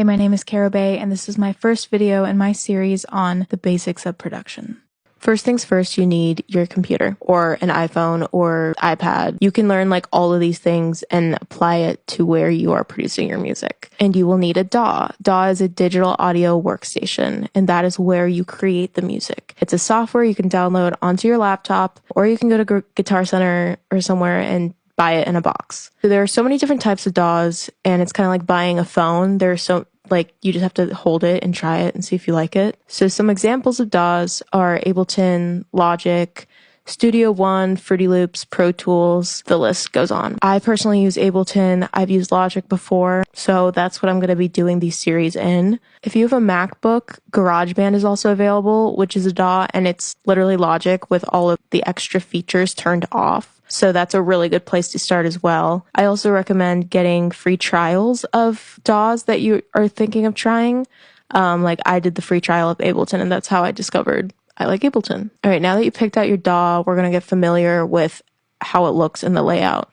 Hey, my name is Kara Bay, and this is my first video in my series on the basics of production. First things first, you need your computer or an iPhone or iPad. You can learn like all of these things and apply it to where you are producing your music. And you will need a DAW. DAW is a digital audio workstation, and that is where you create the music. It's a software you can download onto your laptop, or you can go to Guitar Center or somewhere and buy it in a box. So there are so many different types of DAWs, and it's kind of like buying a phone. You just have to hold it and try it and see if you like it. So some examples of DAWs are Ableton, Logic, Studio One, Fruity Loops, Pro Tools, the list goes on. I personally use Ableton. I've used Logic before, so that's what I'm going to be doing these series in. If you have a MacBook, GarageBand is also available, which is a DAW, and it's literally Logic with all of the extra features turned off. So that's a really good place to start as well. I also recommend getting free trials of DAWs that you are thinking of trying. Like I did the free trial of Ableton, and that's how I discovered I like Ableton. All right, now that you picked out your DAW, we're going to get familiar with how it looks in the layout.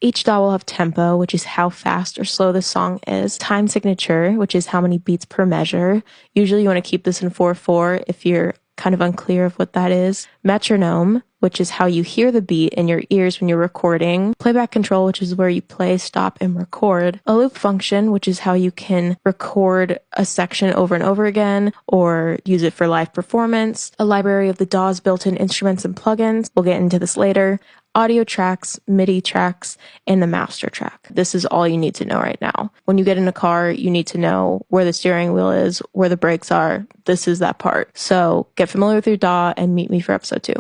Each DAW will have tempo, which is how fast or slow the song is. Time signature, which is how many beats per measure. Usually you want to keep this in 4/4 if you're kind of unclear of what that is. Metronome, which is how you hear the beat in your ears when you're recording. Playback control, which is where you play, stop, and record. A loop function, which is how you can record a section over and over again or use it for live performance. A library of the DAW's built-in instruments and plugins. We'll get into this later. Audio tracks, MIDI tracks, and the master track. This is all you need to know right now. When you get in a car, you need to know where the steering wheel is, where the brakes are. This is that part. So get familiar with your DAW and meet me for episode 2.